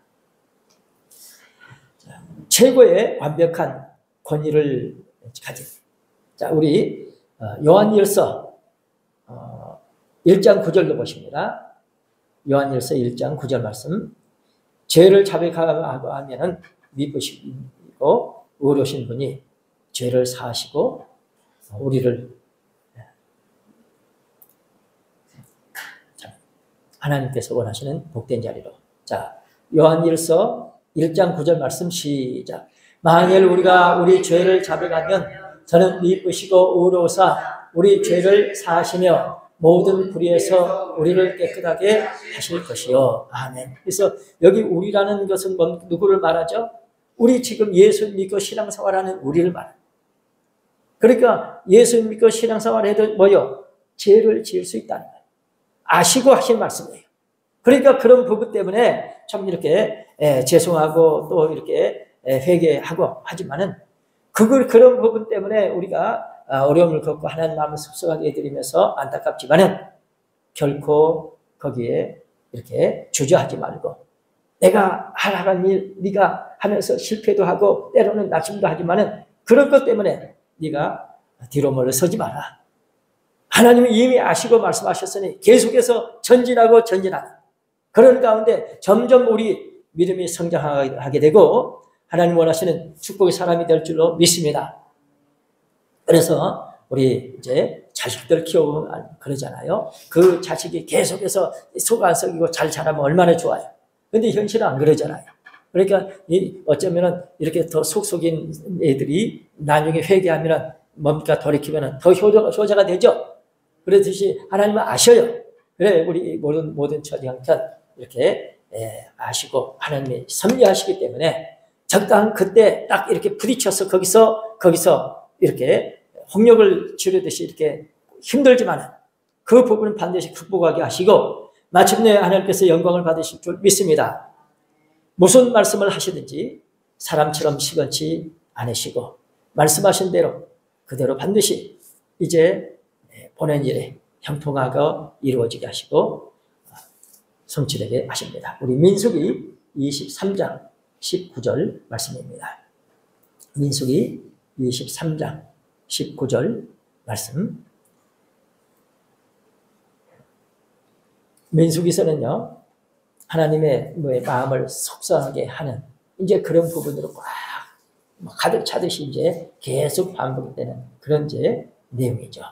자, 최고의 완벽한 권위를 가진. 자, 우리 요한일서 1장 9절로 보십니다. 요한일서 1장 9절 말씀. 죄를 자백하고 하면은 미쁘시고 의로우신 분이 죄를 사하시고 우리를 하나님께서 원하시는 복된 자리로. 자, 요한일서 1장 9절 말씀 시작. 만일 우리가 우리 죄를 자백하면 저는 미쁘시고 의로우사 우리 죄를 사하시며 모든 불의에서 우리를 깨끗하게 하실 것이요. 아멘. 그래서 여기 우리라는 것은 누구를 말하죠? 우리 지금 예수 믿고 신앙생활하는 우리를 말합니다. 그러니까 예수 믿고 신앙생활해도 뭐요? 죄를 지을 수 있다는 거예요. 아시고 하신 말씀이에요. 그러니까 그런 부분 때문에 참 이렇게 죄송하고 또 이렇게 회개하고 하지만은 그런 부분 때문에 우리가 어려움을 겪고 하나님 마음을 섭섭하게 해드리면서 안타깝지만은 결코 거기에 이렇게 주저하지 말고 내가 하라는 일 네가 하면서 실패도 하고 때로는 낙심도 하지만은 그런 것 때문에 네가 뒤로 물러서지 마라. 하나님은 이미 아시고 말씀하셨으니 계속해서 전진하고 전진하라. 그런 가운데 점점 우리 믿음이 성장하게 되고 하나님 원하시는 축복의 사람이 될 줄로 믿습니다. 그래서 우리 이제 자식들 키우면 그러잖아요. 그 자식이 계속해서 속 안 썩이고 잘 자라면 얼마나 좋아요. 근데 현실은 안 그러잖아요. 그러니까 어쩌면은 이렇게 더 속 썩인 애들이 나중에 회개하면은 뭡니까? 돌이키면은 더 효자가 되죠. 그렇듯이 하나님은 아셔요. 그래, 우리 모든 처지형편 이렇게 아시고 하나님이 섭리하시기 때문에 적당한 그때 딱 이렇게 부딪혀서 거기서 이렇게 홍역을 치르듯이 이렇게 힘들지만 그 부분은 반드시 극복하게 하시고 마침내 하나님께서 영광을 받으실 줄 믿습니다. 무슨 말씀을 하시든지 사람처럼 시건치 않으시고 말씀하신 대로 그대로 반드시 이제 보낸 일에 형통하고 이루어지게 하시고 성취되게 하십니다. 우리 민수기 23장 19절 말씀입니다. 민수기 23장 19절 말씀. 민수기서는요, 하나님의 마음을 속상하게 하는 이제 그런 부분으로 꽉 가득 차듯이 이제 계속 반복되는 그런 이제 내용이죠.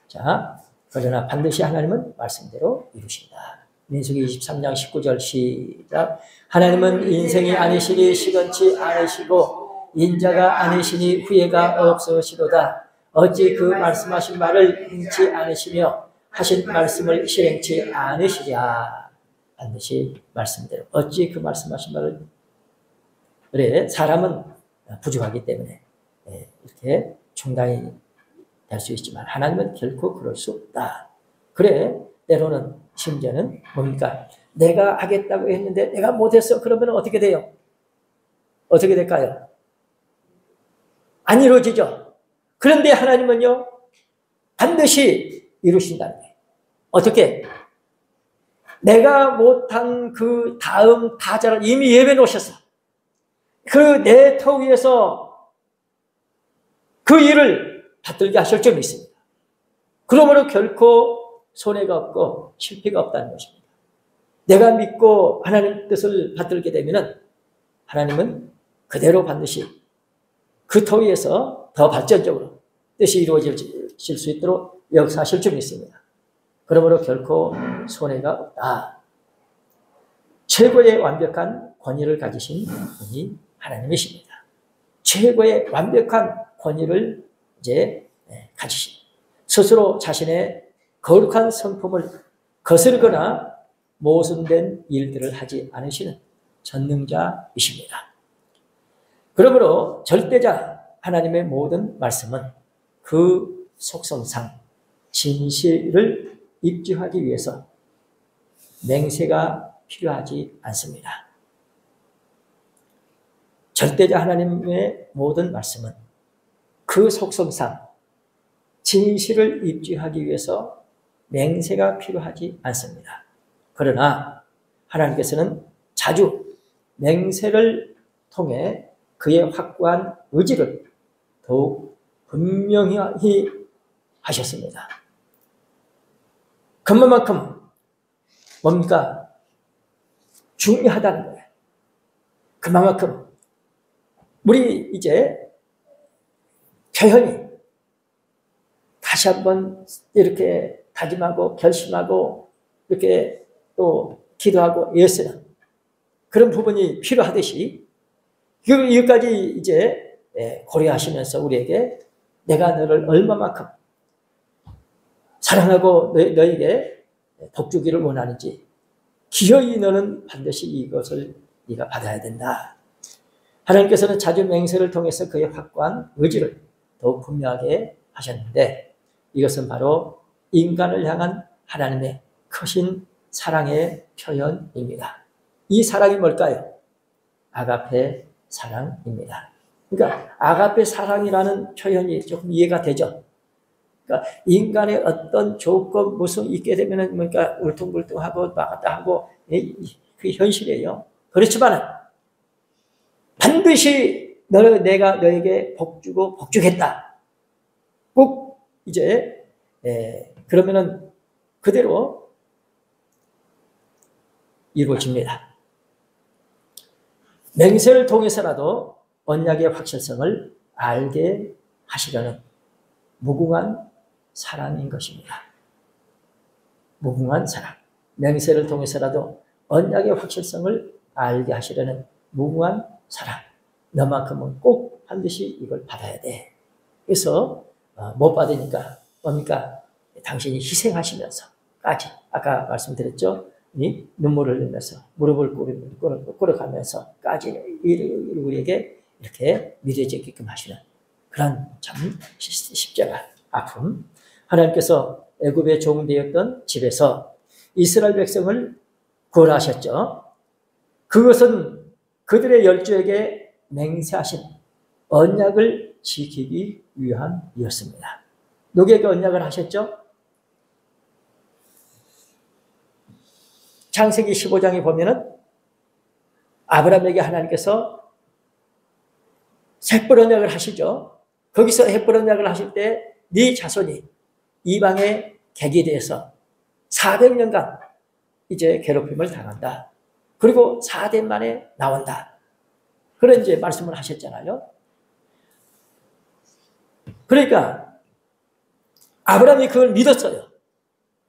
자, 그러나 반드시 하나님은 말씀대로 이루신다. 민수기 23장 19절 시작. 하나님은 인생이 아니시니 시건치 않으시고 인자가 아니시니 후회가 없으시도다. 어찌 그 말씀하신 말을 행치 않으시며 하신 말씀을 실행치 않으시랴. 반드시 말씀대로. 어찌 그 말씀하신 말을 그래 사람은 부족하기 때문에 이렇게 중단이 될 수 있지만 하나님은 결코 그럴 수 없다. 그래 때로는 심지어는 뭡니까? 내가 하겠다고 했는데 내가 못했어. 그러면 어떻게 돼요? 어떻게 될까요? 안 이루어지죠. 그런데 하나님은요 반드시 이루신다는 거예요. 어떻게? 내가 못한 그 다음 타자를 이미 예배해 놓으셨어. 그 내 터 위에서 그 일을 받들게 하실 점이 있습니다. 그러므로 결코 손해가 없고 실패가 없다는 것입니다. 내가 믿고 하나님 뜻을 받들게 되면 하나님은 그대로 반드시 그 터 위에서 더 발전적으로 뜻이 이루어질 수 있도록 역사하실 점이 있습니다. 그러므로 결코 손해가 없다. 최고의 완벽한 권위를 가지신 분이 하나님이십니다. 최고의 완벽한 권위를 이제 가지신 스스로 자신의 거룩한 성품을 거스르거나 모순된 일들을 하지 않으시는 전능자이십니다. 그러므로 절대자 하나님의 모든 말씀은 그 속성상 진실을 입증하기 위해서 맹세가 필요하지 않습니다. 절대자 하나님의 모든 말씀은 그 속성상 진실을 입증하기 위해서 맹세가 필요하지 않습니다. 그러나 하나님께서는 자주 맹세를 통해 그의 확고한 의지를 더욱 분명히 하셨습니다. 그만큼 뭡니까? 중요하다는 거예요. 그만큼 우리 이제 표현이 다시 한번 이렇게 다짐하고 결심하고 이렇게 또 기도하고 애쓰는 그런 부분이 필요하듯이 이것까지 이제 고려하시면서 우리에게 내가 너를 얼마만큼 사랑하고 너에게 복주기를 원하는지 기어이 너는 반드시 이것을 네가 받아야 된다. 하나님께서는 자주 맹세를 통해서 그의 확고한 의지를 더욱 분명하게 하셨는데 이것은 바로 인간을 향한 하나님의 크신 사랑의 표현입니다. 이 사랑이 뭘까요? 아가페 사랑입니다. 그러니까 아가페 사랑이라는 표현이 조금 이해가 되죠. 그러니까 인간의 어떤 조건 무슨 있게 되면은 그러니까 울퉁불퉁하고 나갔다 하고 그게 현실이에요. 그렇지만 반드시 내가 너에게 복주고 복주겠다. 꼭 이제 그러면은 그대로 이루어집니다. 맹세를 통해서라도 언약의 확실성을 알게 하시려는 무궁한 사랑인 것입니다. 무궁한 사랑. 맹세를 통해서라도 언약의 확실성을 알게 하시려는 무궁한 사랑. 너만큼은 꼭 반드시 이걸 받아야 돼. 그래서 못 받으니까 뭡니까? 당신이 희생하시면서까지 아까 말씀드렸죠? 눈물을 흘리면서 무릎을 꿇어가면서까지 우리에게 이렇게 믿어지게끔 하시는 그런 참 십자가 아픔. 하나님께서 애굽의 종되었던 집에서 이스라엘 백성을 구원하셨죠. 그것은 그들의 열조에게 맹세하신 언약을 지키기 위함이었습니다. 누구에게 언약을 하셨죠? 창세기 15장에 보면은 아브라함에게 하나님께서 셋불 언약을 하시죠. 거기서 셋불 언약을 하실 때 네 자손이 이방의 객이 돼서 400년간 이제 괴롭힘을 당한다. 그리고 4대 만에 나온다. 그런 이제 말씀을 하셨잖아요. 그러니까 아브라함이 그걸 믿었어요.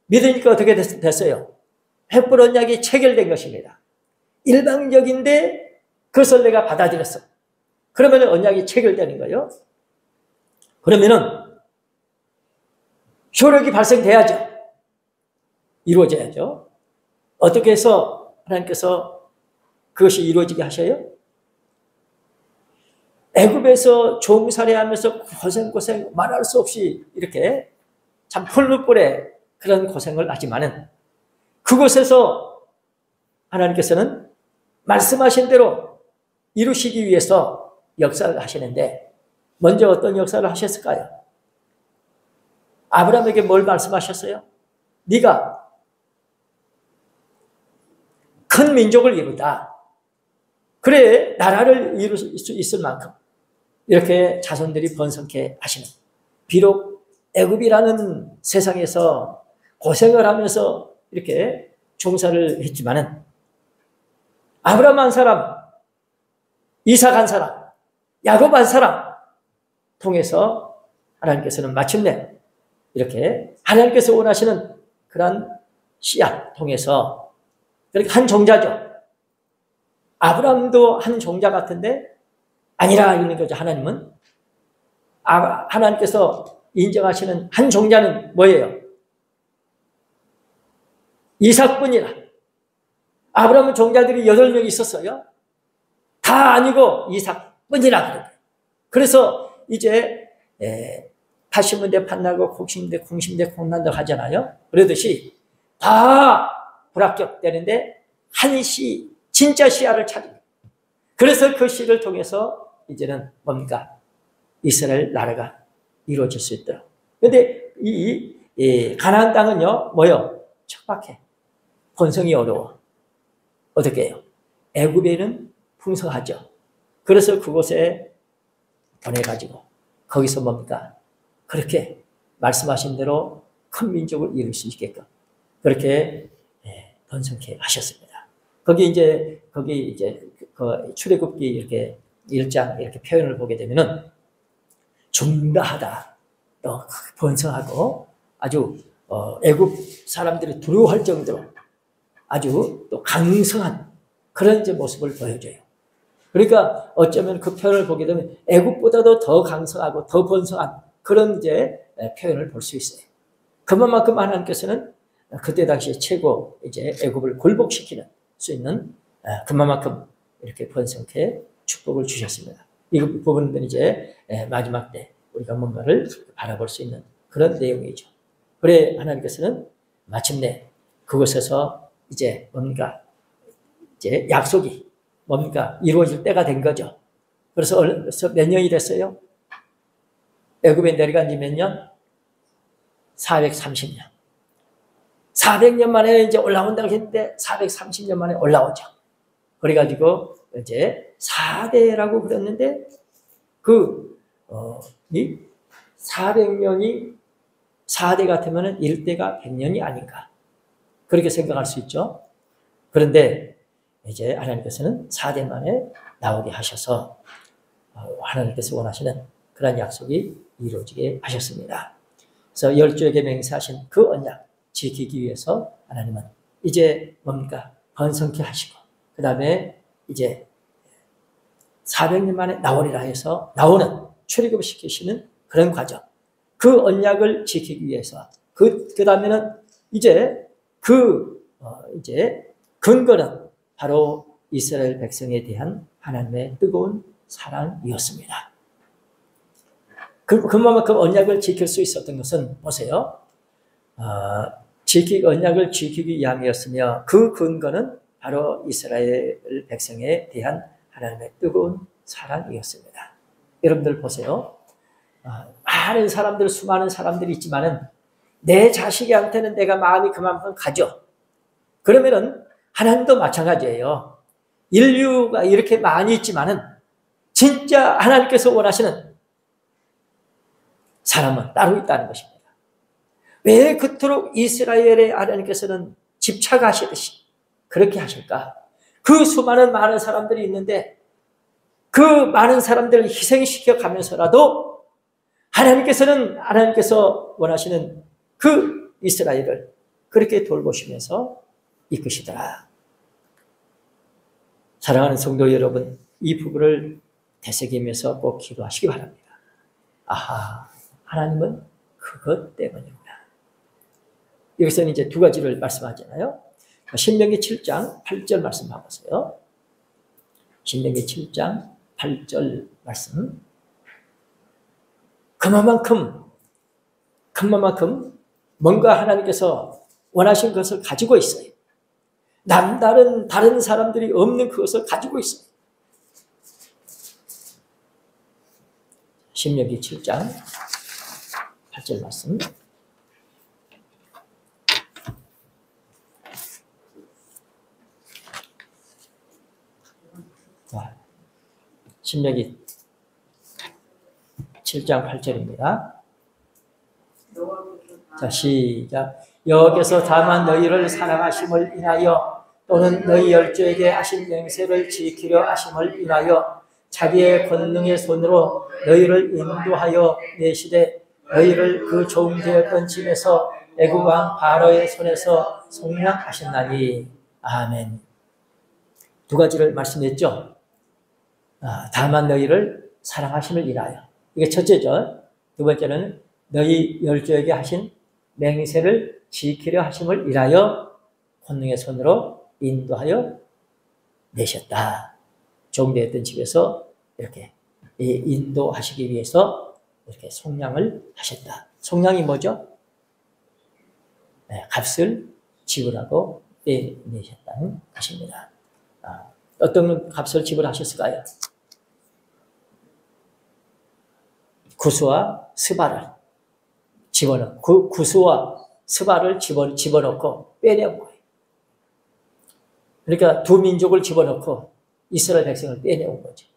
믿으니까 어떻게 됐어요? 헷불 언약이 체결된 것입니다. 일방적인데 그것을 내가 받아들였어. 그러면 언약이 체결되는 거예요. 그러면은 효력이 발생돼야죠. 이루어져야죠. 어떻게 해서 하나님께서 그것이 이루어지게 하셔요? 애굽에서 종살이하면서 고생 말할 수 없이 이렇게 참 폴루뿔에 그런 고생을 하지만은 그곳에서 하나님께서는 말씀하신 대로 이루시기 위해서 역사를 하시는데 먼저 어떤 역사를 하셨을까요? 아브라함에게 뭘 말씀하셨어요? 네가 큰 민족을 이루다. 그래 나라를 이룰 수 있을 만큼 이렇게 자손들이 번성케 하시는, 비록 애굽이라는 세상에서 고생을 하면서 이렇게 종사를 했지만은 아브라함 한 사람, 이삭 한 사람, 야곱 한 사람 통해서 하나님께서는 마침내 이렇게 하나님께서 원하시는 그런 씨앗 통해서 그렇게 한 종자죠. 아브라함도 한 종자 같은데 아니라 이러는 거죠. 하나님은 하나님께서 인정하시는 한 종자는 뭐예요? 이삭뿐이라. 아브라함은 종자들이 8명이 있었어요. 다 아니고 이삭뿐이라 그래요. 그래서 이제 80문대 판나고 곡심대 궁심대 콩난다 하잖아요. 그러듯이 다 불합격되는데 한 씨, 진짜 씨앗을 찾은. 그래서 그 씨를 통해서 이제는 뭡니까? 이스라엘 나라가 이루어질 수 있도록. 그런데 이 가나안 땅은요, 뭐요? 척박해. 번성이 어려워. 어떻게 해요? 애굽에는 풍성하죠. 그래서 그곳에 보내가지고 거기서 뭡니까? 그렇게 말씀하신 대로 큰 민족을 이룰 수 있게끔 그렇게 번성케 하셨습니다. 거기 이제 그 출애굽기 이렇게 1장 이렇게 표현을 보게 되면은 중다하다, 또 번성하고 아주 애굽 사람들이 두려워할 정도로 아주 또 강성한 그런 이제 모습을 보여줘요. 그러니까 어쩌면 그 표현을 보게 되면 애굽보다도 더 강성하고 더 번성한 그런 이제 표현을 볼 수 있어요. 그만큼 하나님께서는 그때 당시에 최고 이제 애굽을 굴복시키는 수 있는 그만큼 이렇게 번성케 축복을 주셨습니다. 이 부분은 이제 마지막 때 우리가 뭔가를 바라볼 수 있는 그런 내용이죠. 그래 하나님께서는 마침내 그곳에서 이제 뭡니까? 이제 약속이 뭡니까? 이루어질 때가 된 거죠. 그래서 몇 년이 됐어요? 애굽에 내려간 지 몇 년? 430년. 400년 만에 이제 올라온다고 했는데 430년 만에 올라오죠. 그래가지고 이제 4대라고 그랬는데 이 400년이 4대 같으면 1대가 100년이 아닌가. 그렇게 생각할 수 있죠. 그런데 이제 하나님께서는 4대 만에 나오게 하셔서 하나님께서 원하시는 그런 약속이 이루어지게 하셨습니다. 그래서 열조에게 맹세하신 그 언약 지키기 위해서 하나님은 이제 뭡니까? 번성케 하시고 그 다음에 이제 400년 만에 나오리라 해서 나오는 출애굽을 시키시는 그런 과정. 그 언약을 지키기 위해서 그 다음에는 이제 이제 근거는 바로 이스라엘 백성에 대한 하나님의 뜨거운 사랑이었습니다. 그만큼 언약을 지킬 수 있었던 것은 보세요. 언약을 지키기 위함이었으며 그 근거는 바로 이스라엘 백성에 대한 하나님의 뜨거운 사랑이었습니다. 여러분들 보세요. 많은 사람들, 수많은 사람들이 있지만은 내 자식한테는 내가 마음이 그만큼 가죠. 그러면은 하나님도 마찬가지예요. 인류가 이렇게 많이 있지만은 진짜 하나님께서 원하시는 사람은 따로 있다는 것입니다. 왜 그토록 이스라엘의 하나님께서는 집착하시듯이 그렇게 하실까? 그 수많은 많은 사람들이 있는데 그 많은 사람들을 희생시켜 가면서라도 하나님께서 원하시는 그 이스라엘을 그렇게 돌보시면서 이끄시더라. 사랑하는 성도 여러분, 이 부분을 되새기면서 꼭 기도하시기 바랍니다. 하나님은 그것 때문입니다. 여기서는 이제 두 가지를 말씀하잖아요. 신명기 7장 8절 말씀 봐보세요. 신명기 7장 8절 말씀. 그만큼 뭔가 하나님께서 원하신 것을 가지고 있어요. 다른 사람들이 없는 그것을 가지고 있어요. 신명기 7장 8절 말씀. 신명기 7장 8절입니다. 자, 시작. 여호와께서 다만 너희를 사랑하심을 인하여 또는 너희 열조에게 하신 맹세를 지키려 하심을 인하여 자기의 권능의 손으로 너희를 인도하여 내시되 너희를 그 종되었던 집에서 애굽 왕 바로의 손에서 속량하셨나니. 아멘. 두 가지를 말씀했죠. 다만 너희를 사랑하심을 인하여. 이게 첫째죠. 두 번째는 너희 열조에게 하신 맹세를 지키려 하심을 인하여 권능의 손으로 인도하여 내셨다. 종되었던 집에서 이렇게 인도하시기 위해서 이렇게 속량을 하셨다. 속량이 뭐죠? 값을 지불하고 빼내셨다는 것입니다. 어떤 값을 지불하셨을까요? 구스와 스바를 집어넣고, 구스와 스바를 집어넣고 빼내온 거예요. 그러니까 두 민족을 집어넣고 이스라엘 백성을 빼내온 거죠.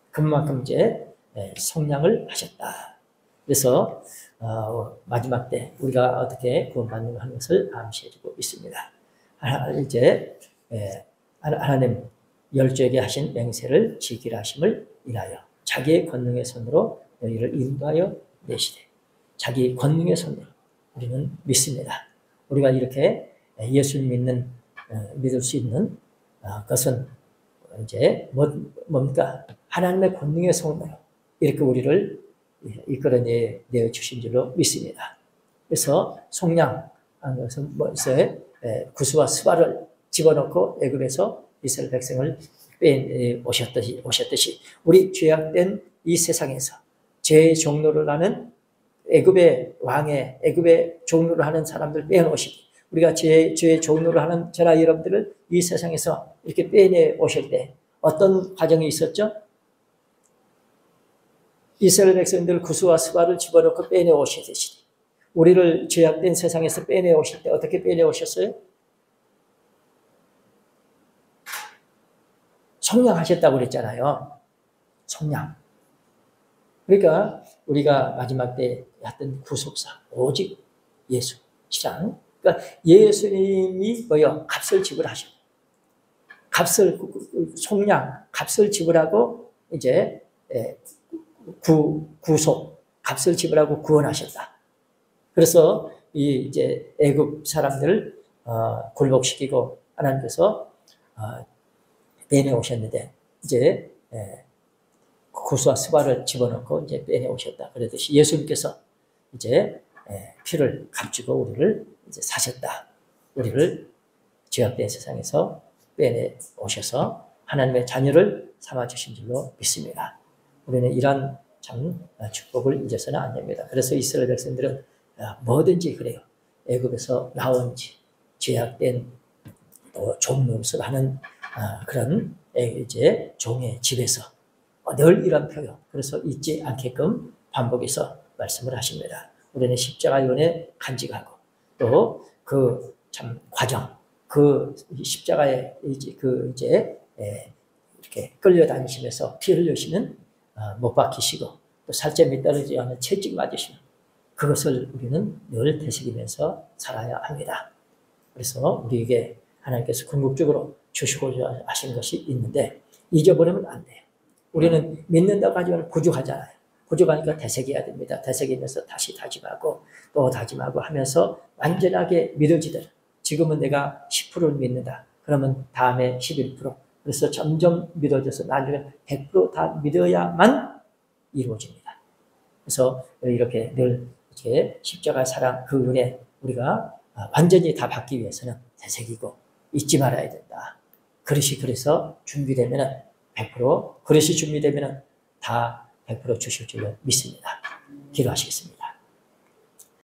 그만큼 이제 속량을 하셨다. 그래서 마지막 때 우리가 어떻게 구원받는 하는 것을 암시해주고 있습니다. 이제 하나님 열조에게 하신 맹세를 지키라 하심을 인하여 자기의 권능의 손으로 너희를 인도하여 내시되. 자기 권능의 손으로 우리는 믿습니다. 우리가 이렇게 예수를 믿을 수 있는 것은 이제 뭡니까? 하나님의 권능의 손으로 이렇게 우리를 이끌어내 주신 줄로 믿습니다. 그래서 속량한 것은 뭐였어요? 구스와 스바를 집어넣고 애굽에서 이스라엘 백성을 빼오셨듯이 우리 죄악된 이 세상에서 죄의 종로를 하는 애굽의 종로를 하는 사람들 빼놓으시고 우리가 죄의 종로를 하는 저나 여러분들을 이 세상에서 이렇게 빼내 오실 때 어떤 과정이 있었죠? 이스라엘 백성들 구스와 스바를 집어넣고 빼내 오시듯이 우리를 죄악된 세상에서 빼내 오실 때 어떻게 빼내 오셨어요? 속량하셨다고 그랬잖아요. 속량. 그러니까 우리가 마지막 때 했던 구속사 오직 예수 시장. 그러니까 예수님이 뭐요? 값을 지불하시고 속량, 값을 지불하고 이제 구속, 값을 지불하고 구원하셨다. 그래서 이제 애굽 사람들을 굴복시키고 하나님께서 빼내 오셨는데 이제 구스와 스바를 집어넣고 이제 빼내 오셨다. 그러듯이 예수님께서 이제 피를 값주고 우리를 이제 사셨다. 우리를 죄악된 세상에서 빼내 오셔서 하나님의 자녀를 삼아 주신 줄로 믿습니다. 우리는 이런 참 축복을 잊어서는 안 됩니다. 그래서 이스라엘 백성들은 뭐든지 그래요. 애굽에서 나온 지 죄악된 또 종노릇을 하는 그런 이제 종의 집에서 늘 이런 표현. 그래서 잊지 않게끔 반복해서 말씀을 하십니다. 우리는 십자가 연에 간직하고 또 그 참 과정, 그 십자가에 이제 이렇게 끌려다니시면서 피 흘리시는 못 박히시고 또 살점이 떨어지지 않은 채찍 맞으시는 그것을 우리는 늘 되새기면서 살아야 합니다. 그래서 우리에게 하나님께서 궁극적으로 주시고자 하신 것이 있는데 잊어버리면 안 돼요. 우리는 믿는다고 하지만 부족하잖아요. 부족하니까 되새겨야 됩니다. 되새기면서 다시 다짐하고 또 다짐하고 하면서 완전하게 믿어지더라. 지금은 내가 10%를 믿는다. 그러면 다음에 11%. 그래서 점점 믿어져서 나중에 100% 다 믿어야만 이루어집니다. 그래서 이렇게 늘 이렇게 십자가 사랑 그 은혜 우리가 완전히 다 받기 위해서는 되새기고 잊지 말아야 된다. 그릇이 그래서 준비되면은 100% 그릇이 준비되면은 다 100% 주실 줄로 믿습니다. 기도하시겠습니다.